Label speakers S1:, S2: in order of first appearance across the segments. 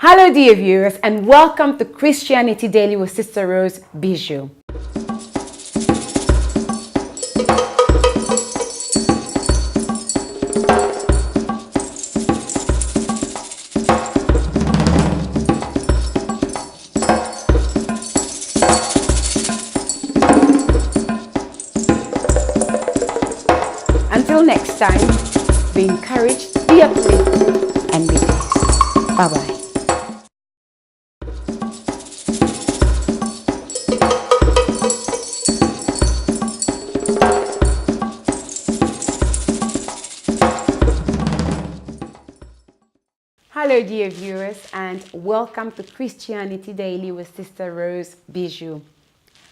S1: Hello dear viewers, and welcome to Christianity Daily with Sister Rose Bijoux. Until next time, be encouraged, be uplifted, and be blessed. Bye-bye. Hello dear viewers, and welcome to Christianity Daily with Sister Rose Bijoux.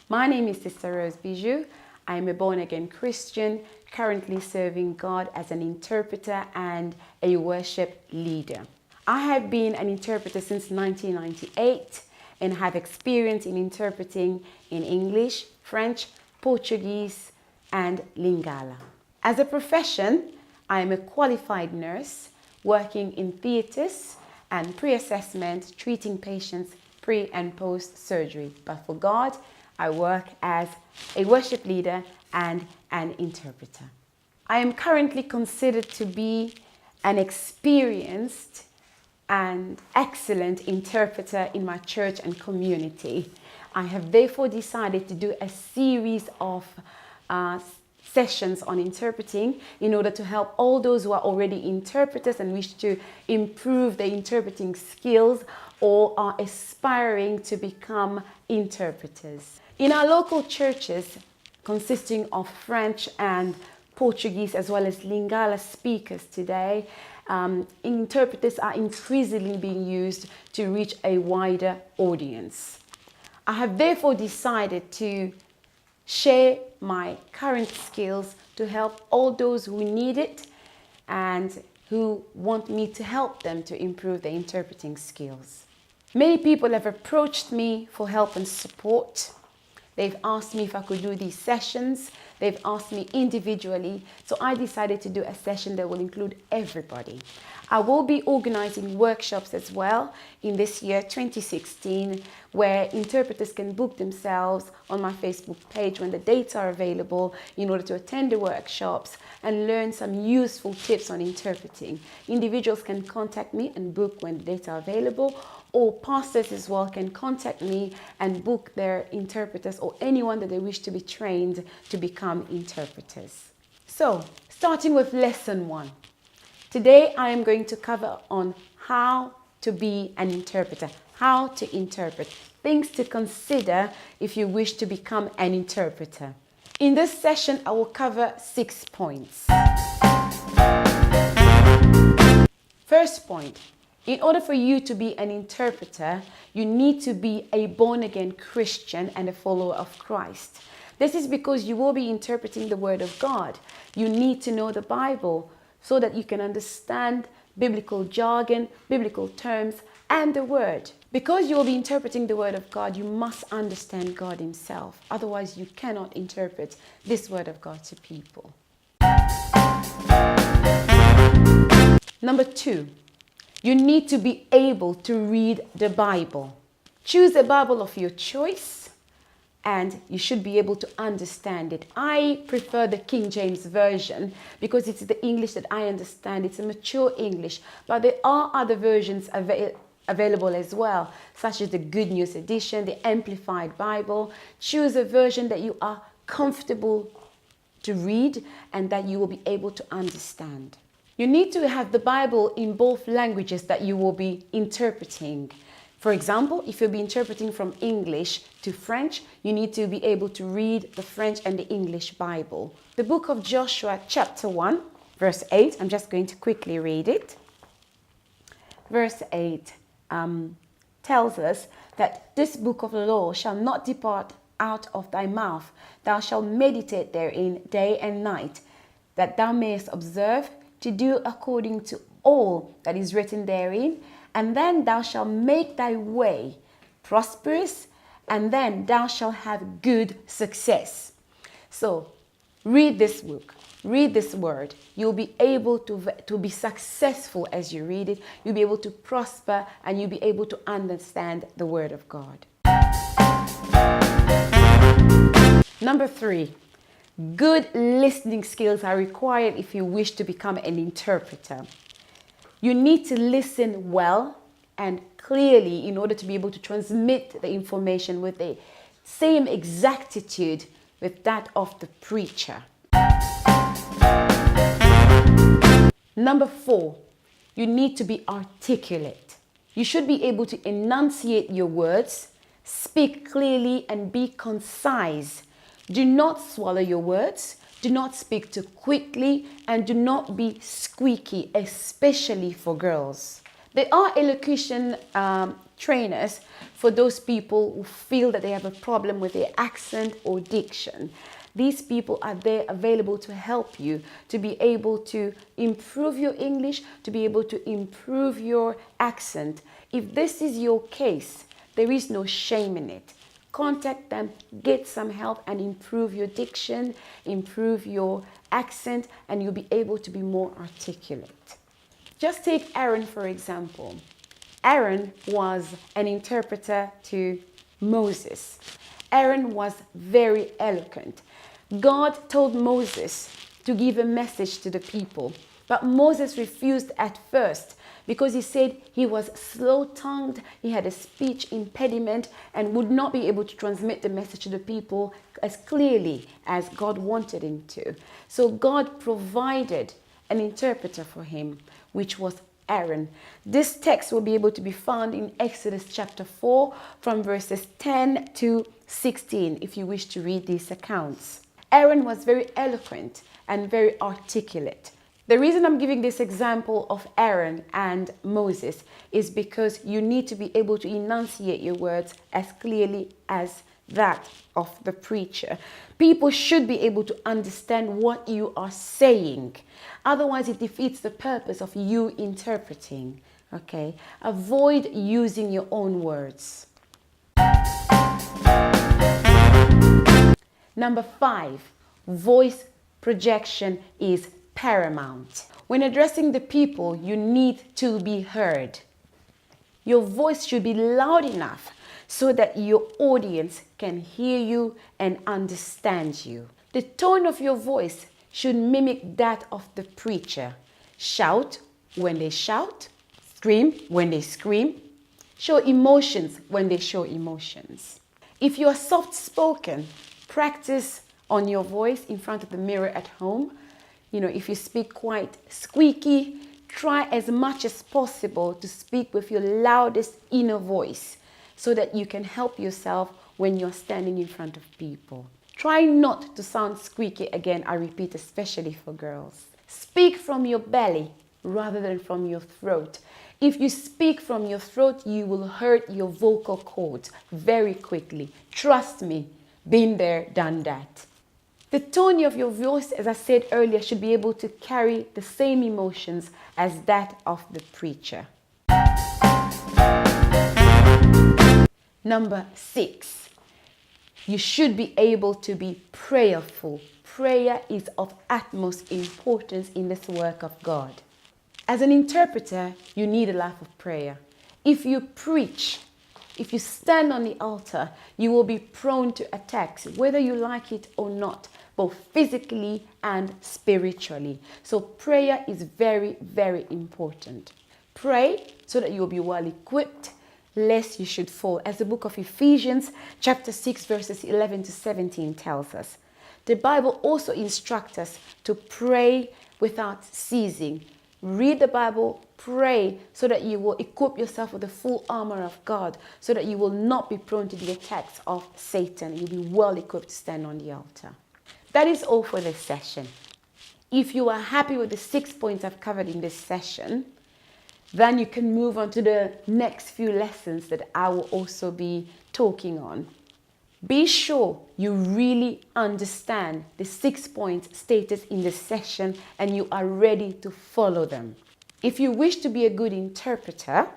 S1: My name is Sister Rose Bijoux. I am a born-again Christian, currently serving God as an interpreter and a worship leader. I have been an interpreter since 1998 and have experience in interpreting in English, French, Portuguese, and Lingala. As a profession, I am a qualified nurse working in theatres and pre-assessment, treating patients pre and post surgery. But for God, I work as a worship leader and an interpreter. I am currently considered to be an experienced and excellent interpreter in my church and community. I have therefore decided to do a series of sessions on interpreting in order to help all those who are already interpreters and wish to improve their interpreting skills or are aspiring to become interpreters. In our local churches, consisting of French and Portuguese as well as Lingala speakers today, interpreters are increasingly being used to reach a wider audience. I have therefore decided to share my current skills to help all those who need it and who want me to help them to improve their interpreting skills. Many people have approached me for help and support. They've asked me if I could do these sessions. They've asked me individually. So I decided to do a session that will include everybody. I will be organizing workshops as well in this year, 2016, where interpreters can book themselves on my Facebook page when the dates are available in order to attend the workshops and learn some useful tips on interpreting. Individuals can contact me and book when the dates are available, or pastors as well can contact me and book their interpreters or anyone that they wish to be trained to become interpreters. So, starting with lesson 1. Today I am going to cover on how to be an interpreter, how to interpret, things to consider if you wish to become an interpreter. In this session, I will cover 6 points. First point. In order for you to be an interpreter, you need to be a born-again Christian and a follower of Christ. This is because you will be interpreting the Word of God. You need to know the Bible so that you can understand biblical jargon, biblical terms, and the Word. Because you will be interpreting the Word of God, you must understand God Himself. Otherwise, you cannot interpret this Word of God to people. Number 2. You need to be able to read the Bible. Choose a Bible of your choice and you should be able to understand it. I prefer the King James Version because it's the English that I understand. It's a mature English, but there are other versions available as well, such as the Good News Edition, the Amplified Bible. Choose a version that you are comfortable to read and that you will be able to understand. You need to have the Bible in both languages that you will be interpreting. For example, if you'll be interpreting from English to French, you need to be able to read the French and the English Bible. The book of Joshua, chapter 1, verse 8, I'm just going to quickly read it. Verse 8 tells us that this book of the law shall not depart out of thy mouth. Thou shalt meditate therein day and night, that thou mayest observe to do according to all that is written therein, and then thou shalt make thy way prosperous, and then thou shalt have good success. So, read this book. Read this word. You'll be able to be successful as you read it. You'll be able to prosper and you'll be able to understand the word of God. Number 3, good listening skills are required if you wish to become an interpreter. You need to listen well and clearly in order to be able to transmit the information with the same exactitude with that of the preacher. Number 4, you need to be articulate. You should be able to enunciate your words, speak clearly and be concise. Do not swallow your words, do not speak too quickly, and do not be squeaky, especially for girls. There are elocution trainers for those people who feel that they have a problem with their accent or diction. These people are there available to help you to be able to improve your English, to be able to improve your accent. If this is your case, there is no shame in it. Contact them, get some help and improve your diction, improve your accent, and you'll be able to be more articulate. Just take Aaron, for example. Aaron was an interpreter to Moses. Aaron was very eloquent. God told Moses to give a message to the people, but Moses refused at first because he said he was slow-tongued, he had a speech impediment and would not be able to transmit the message to the people as clearly as God wanted him to. So God provided an interpreter for him, which was Aaron. This text will be able to be found in Exodus chapter 4 from verses 10 to 16 if you wish to read these accounts. Aaron was very eloquent and very articulate. The reason I'm giving this example of Aaron and Moses is because you need to be able to enunciate your words as clearly as that of the preacher. People should be able to understand what you are saying. Otherwise, it defeats the purpose of you interpreting. Okay? Avoid using your own words. Number 5, voice projection is paramount. When addressing the people, you need to be heard. Your voice should be loud enough so that your audience can hear you and understand you. The tone of your voice should mimic that of the preacher. Shout when they shout, scream when they scream, show emotions when they show emotions. If you are soft-spoken, practice on your voice in front of the mirror at home. If you speak quite squeaky, try as much as possible to speak with your loudest inner voice so that you can help yourself when you're standing in front of people. Try not to sound squeaky again, I repeat, especially for girls. Speak from your belly rather than from your throat. If you speak from your throat, you will hurt your vocal cords very quickly. Trust me, been there, done that. The tone of your voice, as I said earlier, should be able to carry the same emotions as that of the preacher. Number 6, you should be able to be prayerful. Prayer is of utmost importance in this work of God. As an interpreter, you need a life of prayer. If you preach, if you stand on the altar, you will be prone to attacks, whether you like it or not, both physically and spiritually. So prayer is very, very important. Pray so that you will be well equipped, lest you should fall. As the book of Ephesians, chapter 6, verses 11 to 17 tells us. The Bible also instructs us to pray without ceasing. Read the Bible, pray so that you will equip yourself with the full armor of God, so that you will not be prone to the attacks of Satan. You'll be well equipped to stand on the altar. That is all for this session. If you are happy with the 6 points I've covered in this session, then you can move on to the next few lessons that I will also be talking on. Be sure you really understand the 6 points stated in this session and you are ready to follow them. If you wish to be a good interpreter,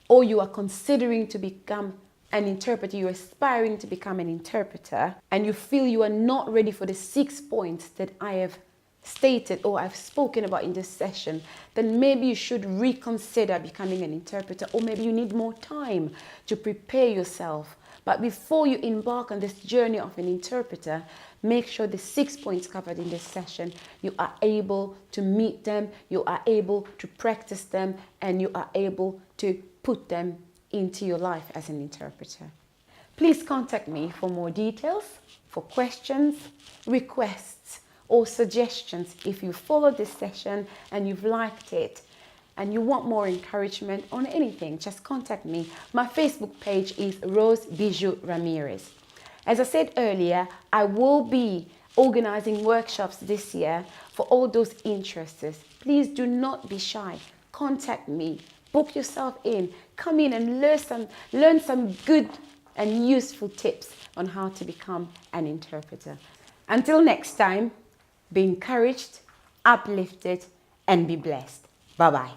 S1: or you are considering to become an interpreter, you're aspiring to become an interpreter, and you feel you are not ready for the 6 points that I have stated or I've spoken about in this session, then maybe you should reconsider becoming an interpreter, or maybe you need more time to prepare yourself. But before you embark on this journey of an interpreter, make sure the 6 points covered in this session, you are able to meet them, you are able to practice them, and you are able to put them into your life as an interpreter. Please contact me for more details, for questions, requests, or suggestions. If you followed this session and you've liked it and you want more encouragement on anything, just contact me. My Facebook page is Rose Bijoux Ramirez. As I said earlier, I will be organizing workshops this year for all those interested. Please do not be shy. Contact me. Book yourself in. Come in and learn some good and useful tips on how to become an interpreter. Until next time, be encouraged, uplifted, and be blessed. Bye-bye.